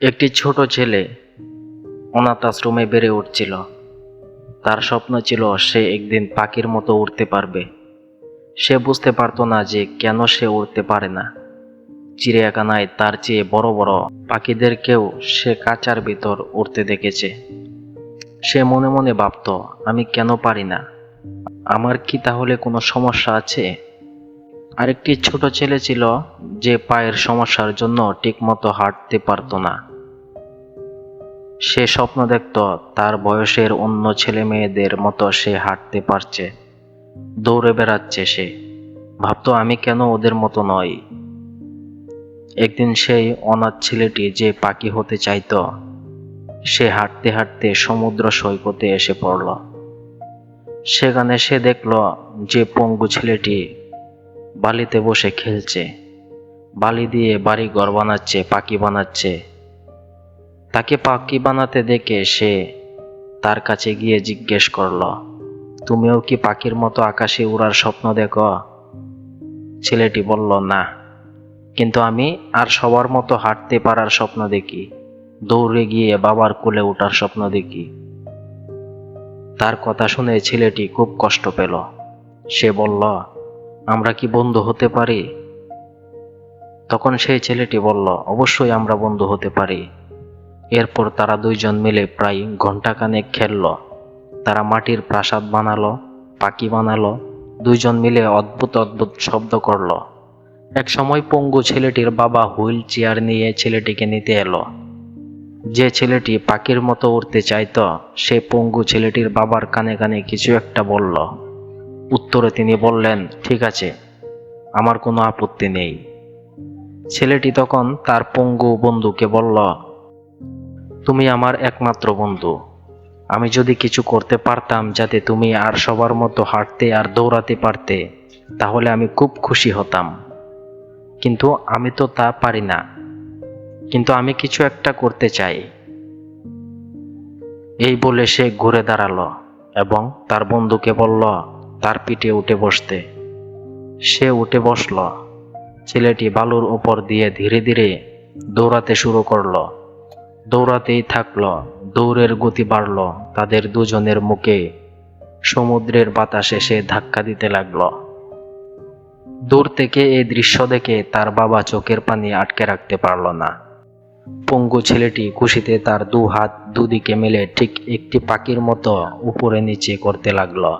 একটি ছোট ছেলে অনাথ আশ্রমে বেড়ে উঠছিল। তার স্বপ্ন ছিল সে একদিন পাখির মতো উড়তে পারবে। সে বুঝতে পারত না যে কেন সে উড়তে পারে না। চিড়িয়াখানায় তার চেয়ে বড় বড় পাখিদেরকেও সে খাঁচার ভিতর উড়তে দেখেছে। সে মনে মনে ভাবত, আমি কেন পারি না? আমার কি তাহলে কোনো সমস্যা আছে? আরেকটি ছোট ছেলে ছিল যে পায়ের সমস্যার জন্য ঠিকমতো হাঁটতে পারত না। সে স্বপ্ন দেখত তার বয়সের অন্য ছেলে মেয়েদের মতো সে হাঁটতে পারছে, দৌড়ে বেড়াচ্ছে। সে ভাবত, আমি কেন ওদের মতো নই? একদিন সেই অনাথ ছেলেটি যে পাখি হতে চাইতো, সে হাঁটতে হাঁটতে সমুদ্র সৈকতে এসে পড়ল। সেখানে সে দেখল যে পঙ্গু ছেলেটি বালিতে বসে খেলছে, বালি দিয়ে বাড়ি ঘর বানাচ্ছে, পাখি বানাচ্ছে। তাকে পাখি বানাতে দেখে সে তার কাছে গিয়ে জিজ্ঞেস করল, তুমিও কি পাখির মতো আকাশে উড়ার স্বপ্ন দেখো? ছেলেটি বলল, না, কিন্তু আমি আর সবার মতো হাঁটতে পারার স্বপ্ন দেখি, দৌড়ে গিয়ে বাবার কোলে ওঠার স্বপ্ন দেখি। তার কথা শুনে ছেলেটি খুব কষ্ট পেল। সে বলল, আমরা কি বন্ধু হতে পারি? তখন সেই ছেলেটি বলল, অবশ্যই আমরা বন্ধু হতে পারি। এরপর তারা দুইজন মিলে প্রায় ঘন্টাখানেক খেলল। তারা মাটির প্রাসাদ বানালো, পাখি বানালো, দুইজন মিলে অদ্ভুত অদ্ভুত শব্দ করলো। এক সময় পঙ্গু ছেলেটির বাবা হুইল চেয়ার নিয়ে ছেলেটিকে নিতে এলো। যে ছেলেটি পাখির মতো উড়তে চাইতো, সে পঙ্গু ছেলেটির বাবার কানে কানে কিছু একটা বলল। উত্তরে তিনি বললেন, ঠিক আছে, আমার কোনো আপত্তি নেই। ছেলেটি তখন তার পঙ্গু বন্ধুকে বলল, তুমি আমার একমাত্র বন্ধু। আমি যদি কিছু করতে পারতাম যাতে তুমি আর সবার মতো হাঁটতে আর দৌড়াতে পারতে, তাহলে আমি খুব খুশি হতাম। কিন্তু আমি তো তা পারি না। কিন্তু আমি কিছু একটা করতে চাই। এই বলে সে ঘুরে দাঁড়ালো এবং তার বন্ধুকে বলল তার পিঠে উঠে বসতে। সে উঠে বসল। ছেলেটি বালুর উপর দিয়ে ধীরে ধীরে দৌড়াতে শুরু করলো। দৌড়াতেই থাকলো। দৌড়ের গতি বাড়ল। তাদের দুজনের মুখে সমুদ্রের বাতাসে সে ধাক্কা দিতে লাগলো। দূর থেকে এই দৃশ্য দেখে তার বাবা চোখের পানি আটকে রাখতে পারল না। পঙ্গু ছেলেটি খুশিতে তার দু হাত দুদিকে মেলে ঠিক একটি পাখির মতো উপরে নিচে করতে লাগলো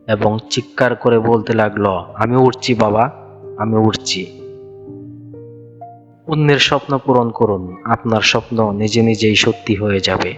এবং চিৎকার করে বলতে লাগলো, আমি উড়ছি বাবা, আমি উড়ছি। অন্যের স্বপ্ন পূরণ করুন, আপনার স্বপ্ন নিজে নিজেই সত্যি হয়ে যাবে।